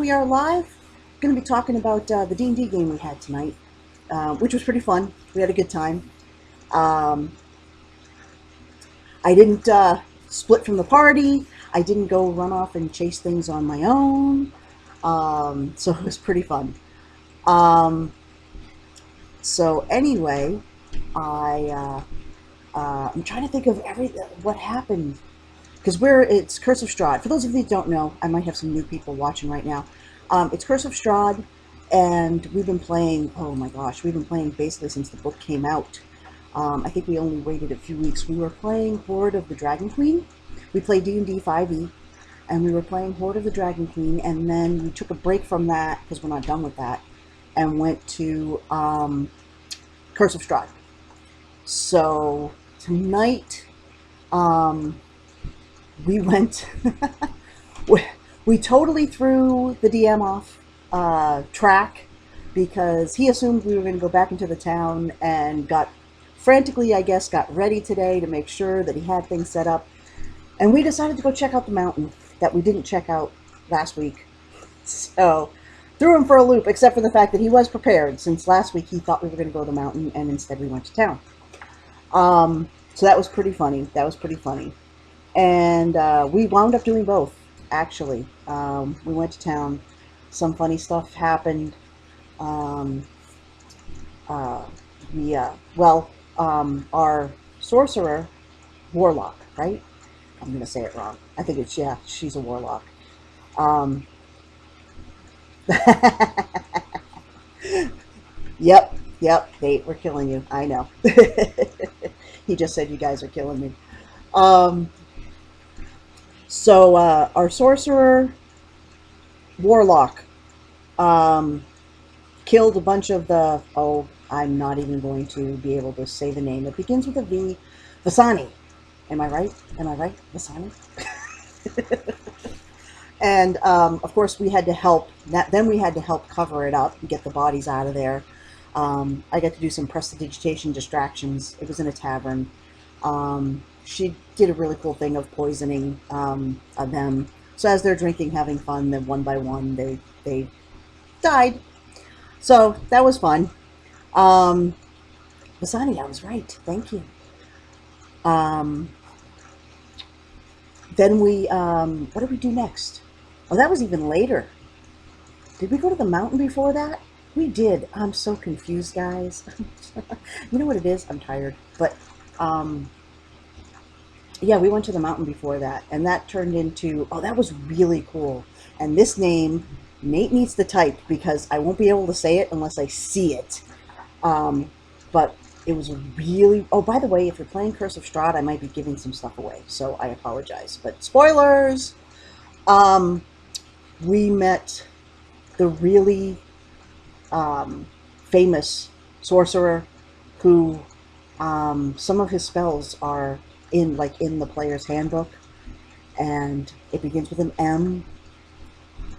we are live. Going to be talking about the D&D game we had tonight, which was pretty fun. We had a good time. Um, I didn't split from the party. I didn't go run off and chase things on my own. So it was pretty fun. Um, so anyway, I'm trying to think of what happened. Because it's Curse of Strahd. For those of you who don't know, I might have some new people watching right now. It's Curse of Strahd, and we've been playing, oh my gosh, we've been playing basically since the book came out. I think we only waited a few weeks. We were playing Horde of the Dragon Queen. We played D&D 5e, and we were playing Horde of the Dragon Queen, and then we took a break from that, because we're not done with that, and went to Curse of Strahd. So, tonight, we went, we totally threw the DM off track because he assumed we were going to go back into the town and got frantically, I guess, got ready today to make sure that he had things set up. And we decided to go check out the mountain that we didn't check out last week. So, threw him for a loop, except for the fact that he was prepared, since last week he thought we were going to go to the mountain and instead we went to town. So that was pretty funny. And we wound up doing both, actually. We went to town. Some funny stuff happened. Our sorcerer, warlock, right? I'm going to say it wrong. I think it's, yeah, she's a warlock. Yep, Nate, we're killing you. I know. He just said you guys are killing me. So our sorcerer, warlock, killed a bunch of the, oh, I'm not even going to be able to say the name. It begins with a V. Vasani. Am I right? Vasani? And, of course, we had to help. Then we had to help cover it up and get the bodies out of there. I got to do some prestidigitation distractions. It was in a tavern. She did a really cool thing of poisoning them. So as they're drinking, having fun, then one by one, they died. So that was fun. Masani, I was right. Thank you. Then we, what did we do next? Oh, that was even later. Did we go to the mountain before that? We did. I'm so confused, guys. You know what it is? I'm tired. But, yeah, we went to the mountain before that, and that turned into, oh, that was really cool. And this name, Nate needs to type, because I won't be able to say it unless I see it. But it was really, oh, by the way, if you're playing Curse of Strahd, I might be giving some stuff away, so I apologize. But spoilers! We met the really famous sorcerer who, some of his spells are in the player's handbook, and it begins with an M,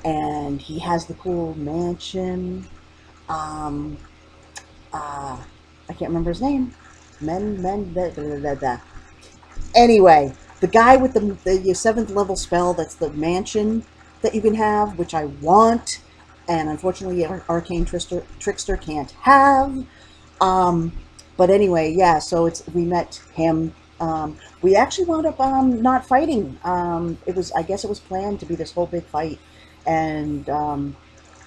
and he has the cool mansion. I can't remember his name. Anyway, the guy with the 7th level spell, that's the mansion that you can have, which I want, and unfortunately Arcane Trickster can't have. But anyway, yeah, so we met him. We actually wound up not fighting. I guess it was planned to be this whole big fight, and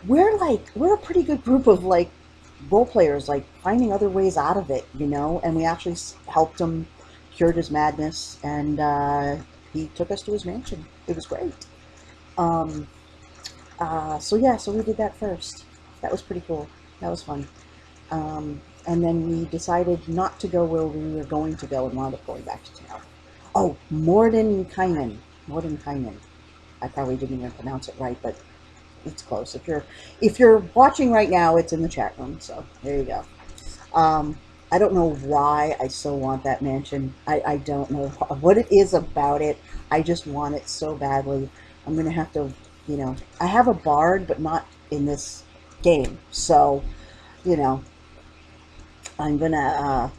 we're a pretty good group of role players, finding other ways out of it, and we actually helped him, cured his madness, and he took us to his mansion. It was great. So we did that first. That was pretty cool. That was fun. And then we decided not to go where we were going to go and wound up going back to town. Oh, Mordenkainen. I probably didn't even pronounce it right, but it's close. If you're watching right now, it's in the chat room, so there you go. I don't know why I so want that mansion. I don't know what it is about it. I just want it so badly. I'm gonna have to, I have a bard, but not in this game. So, I'm gonna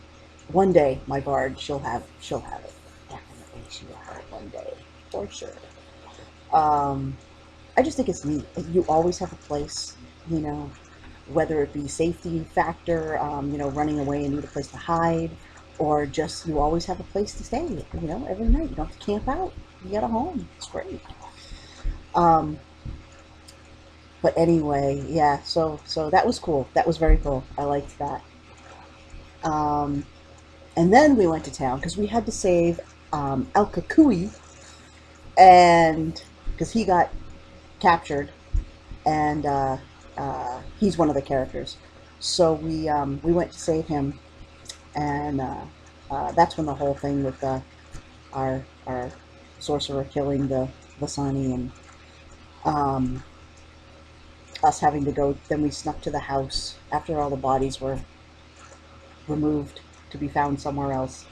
one day my bard, she'll have it. Definitely, she will have it one day for sure. I just think it's neat. You always have a place, you know, whether it be safety factor, running away and need a place to hide, or just you always have a place to stay, every night. You don't have to camp out. You got a home. It's great. Um, but anyway, yeah, so that was cool. That was very cool. I liked that. Um, and then we went to town because we had to save El Kakui, and because he got captured, and he's one of the characters. So we went to save him, and that's when the whole thing with our sorcerer killing the Vasani, and um, us having to go. Then we snuck to the house after all the bodies were removed to be found somewhere else.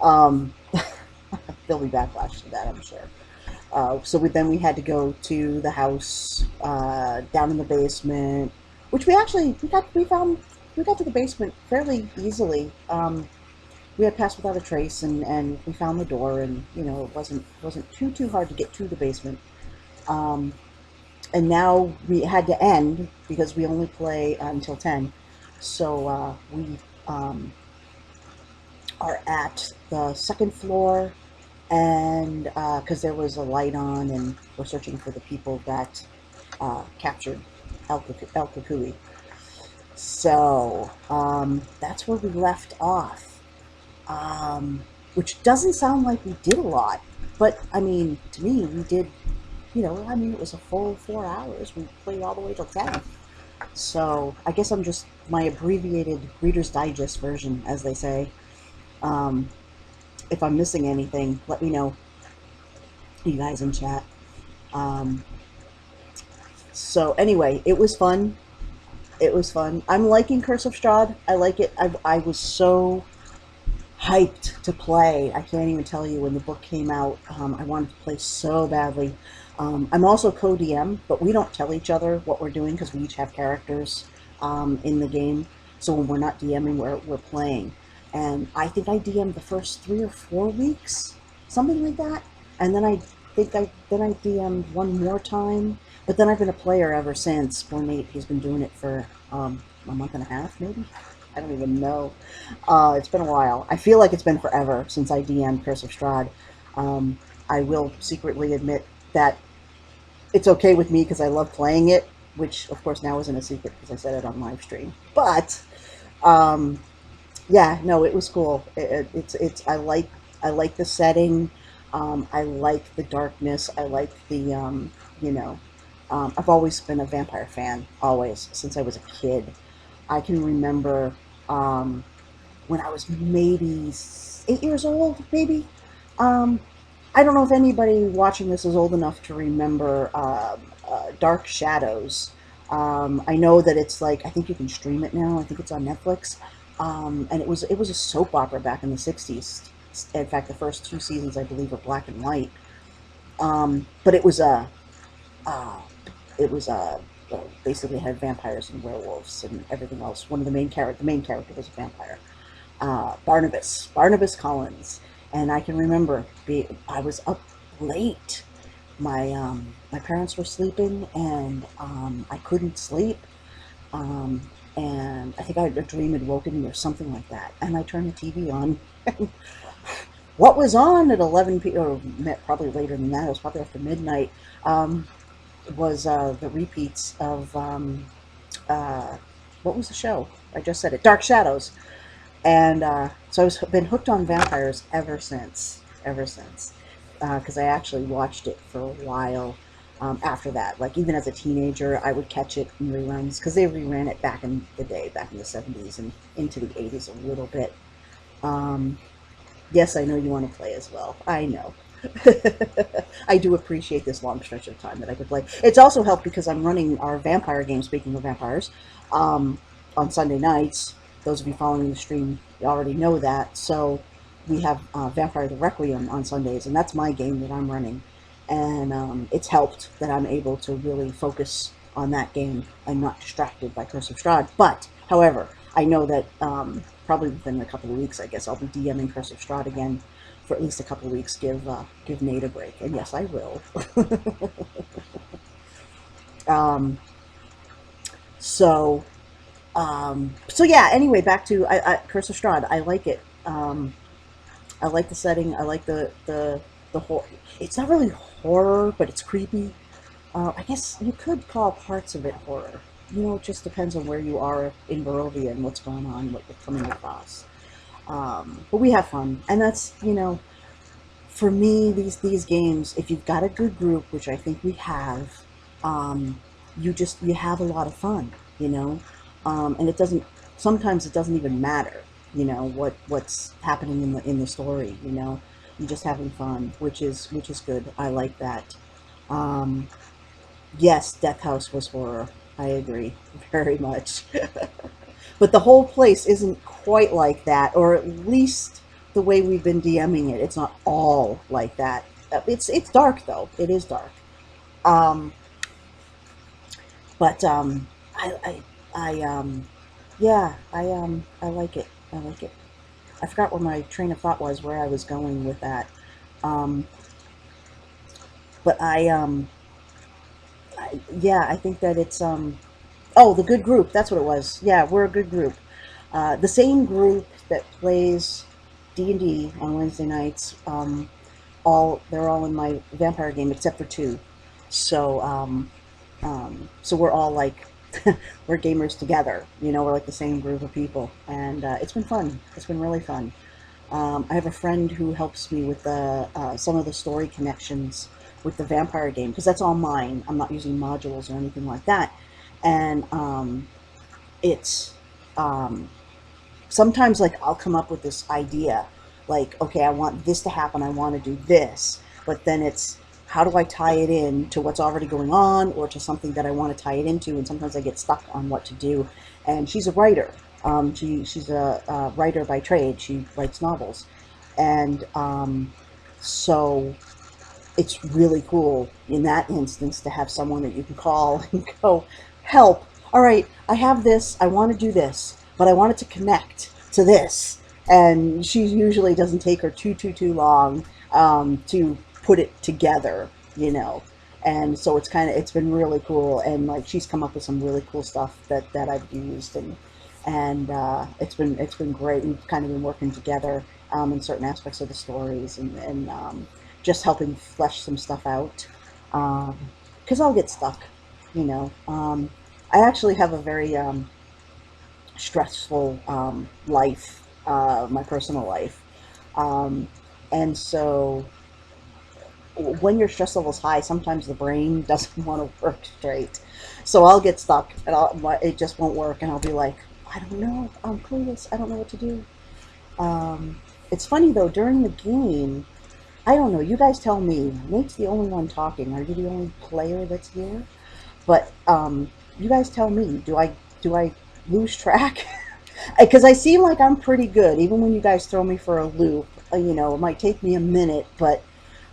Um, there'll be backlash to that, I'm sure. Then we had to go to the house down in the basement, which we got to the basement fairly easily. We had passed without a trace, and we found the door, and it wasn't too hard to get to the basement. Um, and now we had to end because we only play until 10. So we are at the second floor, and because there was a light on, and we're searching for the people that captured El Kukui. So that's where we left off, which doesn't sound like we did a lot, but I mean, to me, we did. It was a full 4 hours. We played all the way till 10. So I guess I'm just my abbreviated Reader's Digest version, as they say. If I'm missing anything, let me know, you guys in chat. So anyway, it was fun. It was fun. I'm liking Curse of Strahd. I like it. I was so hyped to play. I can't even tell you when the book came out. I wanted to play so badly. I'm also co-DM, but we don't tell each other what we're doing because we each have characters in the game. So when we're not DMing, we're playing. And I think I DM'd the first 3 or 4 weeks, something like that. And then I DM'd one more time. But then I've been a player ever since. Poor Nate, he's been doing it for a month and a half, maybe? I don't even know. It's been a while. I feel like it's been forever since I DM'd Curse of Strahd. I will secretly admit that it's okay with me because I love playing it, which of course now isn't a secret because I said it on live stream. But yeah, no, it was cool. I like the setting. I like the darkness. I like the I've always been a vampire fan, always, since I was a kid. I can remember when I was maybe 8 years old, maybe. I don't know if anybody watching this is old enough to remember Dark Shadows. I know that it's like, I think you can stream it now. I think it's on Netflix. And it was a soap opera back in the 60s. In fact, the first 2 seasons, I believe, were black and white. But it was basically had vampires and werewolves and everything else. One of the main character was a vampire. Barnabas Collins. And I can remember I was up late. My parents were sleeping, and I couldn't sleep. And I think a dream had woken me or something like that. And I turned the TV on. What was on at 11 p.m., or probably later than that, it was probably after midnight, was the repeats of, what was the show? I just said it, Dark Shadows. And so I've been hooked on vampires ever since, because I actually watched it for a while after that. Like, even as a teenager, I would catch it in reruns, because they reran it back in the day, back in the 70s and into the 80s a little bit. Yes, I know you want to play as well. I know. I do appreciate this long stretch of time that I could play. It's also helped because I'm running our vampire game, speaking of vampires, on Sunday nights. Those of you following the stream, you already know that. So we have Vampire the Requiem on Sundays, and that's my game that I'm running. And it's helped that I'm able to really focus on that game and not distracted by Curse of Strahd. But, however, I know that probably within a couple of weeks, I guess, I'll be DMing Curse of Strahd again for at least a couple of weeks. Give Nate a break. And yes, I will. Um, so so yeah. Anyway, back to Curse of Strahd. I like it. I like the setting. I like the horror. It's not really horror, but it's creepy. I guess you could call parts of it horror. You know, it just depends on where you are in Barovia and what's going on, what you're coming across. But we have fun, and that's, for me, these games. If you've got a good group, which I think we have, um, you have a lot of fun. And it doesn't. Sometimes it doesn't even matter. What's happening in the story. You're just having fun, which is good. I like that. Um, yes, Death House was horror. I agree very much. But the whole place isn't quite like that, or at least the way we've been DMing it. It's not all like that. It's dark though. It is dark. Um, but I yeah, I like it. I like it. I forgot where my train of thought was, where I was going with that. Um, but yeah, I think that it's oh, the good group. That's what it was. Yeah, we're a good group. The same group that plays D&D on Wednesday nights. They're all in my vampire game except for two. So so we're all like we're gamers together. We're like the same group of people, and it's been fun. It's been really fun. I have a friend who helps me with some of the story connections with the vampire game, because that's all mine. I'm not using modules or anything like that. And it's um, sometimes, like, I'll come up with this idea, like, okay, I want this to happen, I want to do this, but then it's, how do I tie it in to what's already going on, or to something that I want to tie it into? And sometimes I get stuck on what to do. And she's a writer. She's a writer by trade. She writes novels. And so it's really cool in that instance to have someone that you can call and go, help. All right, I have this. I want to do this, but I want it to connect to this. And she usually doesn't take her too long to put it together. And so it's been really cool. And like, she's come up with some really cool stuff that I've used, and it's been great. We've kind of been working together in certain aspects of the stories, and just helping flesh some stuff out. Because I'll get stuck, you know. I actually have a very stressful life, my personal life. Um, and so when your stress level's high, sometimes the brain doesn't want to work straight. So I'll get stuck, and it just won't work, and I'll be like, I don't know, I'm clueless, I don't know what to do. It's funny though, during the game, I don't know, you guys tell me. Nate's the only one talking. Are you the only player that's here? But you guys tell me. Do I lose track? Because I seem like I'm pretty good, even when you guys throw me for a loop. It might take me a minute, but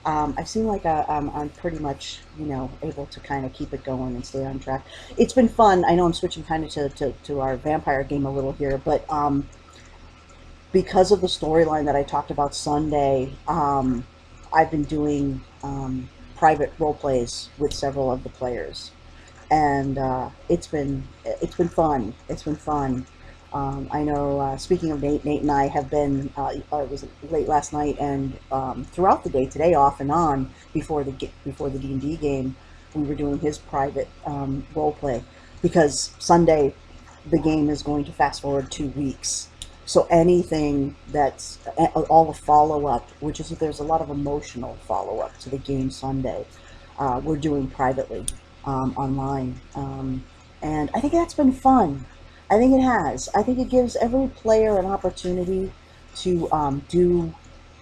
I seem like I'm pretty much, able to kind of keep it going and stay on track. It's been fun. I know I'm switching kind of to our vampire game a little here, but because of the storyline that I talked about Sunday, I've been doing private role plays with several of the players, and it's been fun. It's been fun. I know. Speaking of Nate and I have been. It was late last night and throughout the day today, off and on, before the D&D game, we were doing his private role play, because Sunday the game is going to fast forward 2 weeks. So anything that's all the follow up, which is, there's a lot of emotional follow up to the game Sunday, we're doing privately online, and I think that's been fun. I think it has. I think it gives every player an opportunity to do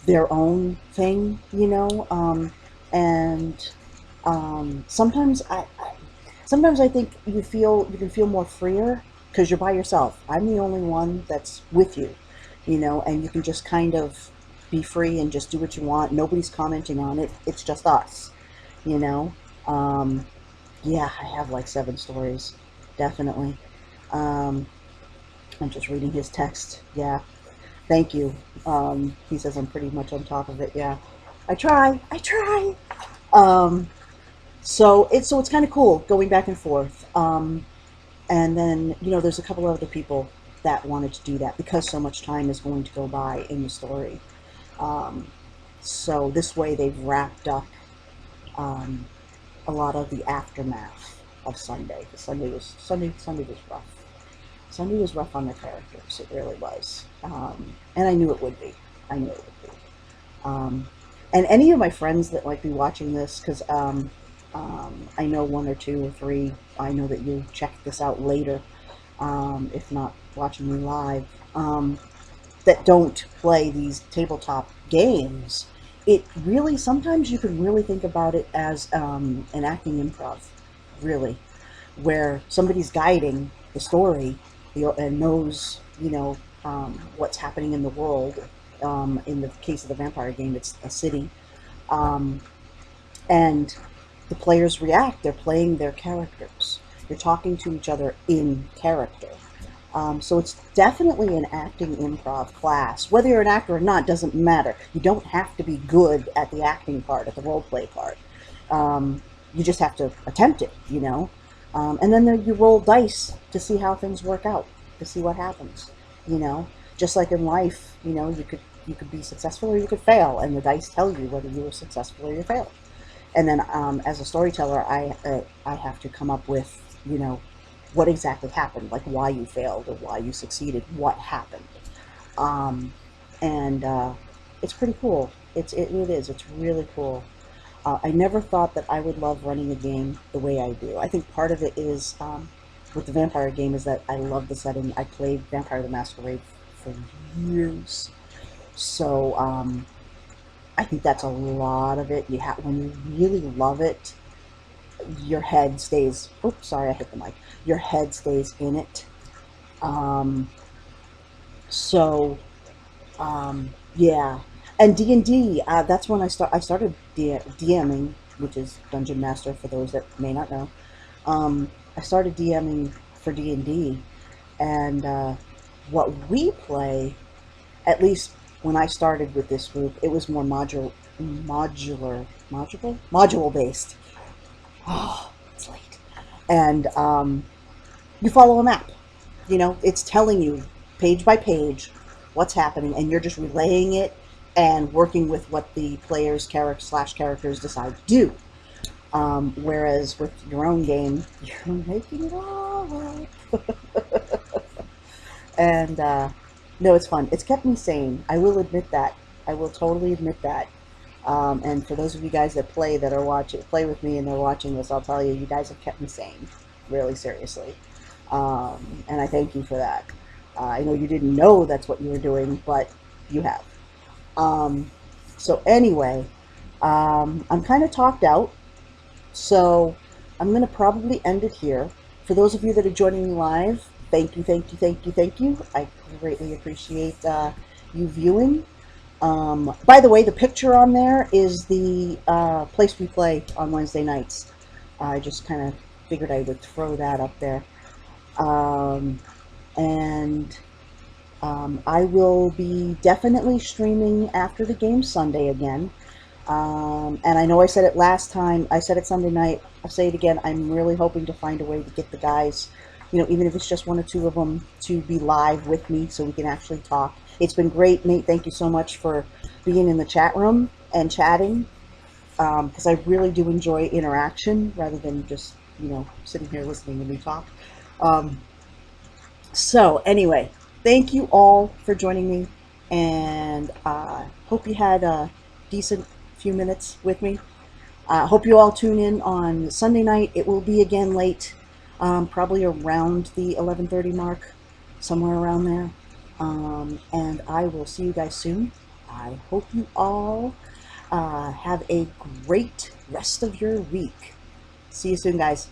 their own thing, and sometimes I think you can feel more freer because you're by yourself. I'm the only one that's with you, and you can just kind of be free and just do what you want. Nobody's commenting on it. It's just us, you know. Um, yeah, I have like 7 stories, definitely. Um, I'm just reading his text. Yeah, thank you. He says I'm pretty much on top of it. Yeah, I try. I try. Um, So it's kind of cool going back and forth. And then, there's a couple other people that wanted to do that because so much time is going to go by in the story. Um, so this way they've wrapped up um, a lot of the aftermath of Sunday. Sunday was rough. Sunday was rough on the characters. It really was, and I knew it would be. I knew it would be. Um, and any of my friends that might be watching this, because I know one or two or three. I know that you check this out later, if not watching me live. That don't play these tabletop games, it really, sometimes you can really think about it as an acting improv, really, where somebody's guiding the story, and knows, what's happening in the world. In the case of the vampire game, it's a city, um, and the players react. They're playing their characters. You're talking to each other in character. So it's definitely an acting improv class. Whether you're an actor or not doesn't matter. You don't have to be good at the acting part, at the role play part. You just have to attempt it, and then you roll dice to see how things work out, to see what happens. Just like in life, you could be successful or you could fail, and the dice tell you whether you were successful or you failed. And then as a storyteller, I have to come up with, what exactly happened, like why you failed or why you succeeded, what happened. And it's pretty cool. It is. It's really cool. I never thought that I would love running a game the way I do. I think part of it is, with the vampire game, is that I love the setting. I played Vampire the Masquerade for years. So I think that's a lot of it. When you really love it, your head stays. Oops, sorry, I hit the mic. Your head stays in it. So yeah, and D&D. That's when I started DMing, which is Dungeon Master for those that may not know. I started DMing for D&D, and what we play, at least when I started with this group, it was more module based. Oh, it's late. And you follow a map. It's telling you page by page what's happening, and you're just relaying it and working with what the players, characters decide to do. Whereas with your own game, you're making it all up. And no, it's fun. It's kept me sane. I will admit that. I will totally admit that. And for those of you guys that play with me and they're watching this, I'll tell you, you guys have kept me sane, really seriously. And I thank you for that. I know you didn't know that's what you were doing, but you have. So anyway, I'm kind of talked out, so I'm going to probably end it here. For those of you that are joining me live, thank you. I greatly appreciate you viewing. By the way, the picture on there is the place we play on Wednesday nights. I just kind of figured I would throw that up there. And I will be definitely streaming after the game Sunday again. And I know I said it last time. I said it Sunday night. I'll say it again. I'm really hoping to find a way to get the guys, even if it's just one or two of them, to be live with me so we can actually talk. It's been great, Nate. Thank you so much for being in the chat room and chatting, because I really do enjoy interaction rather than just, sitting here listening to me talk. So anyway, thank you all for joining me, and hope you had a decent few minutes with me. Hope you all tune in on Sunday night. It will be again late, probably around the 11:30 mark, somewhere around there. And I will see you guys soon. I hope you all have a great rest of your week. See you soon, guys.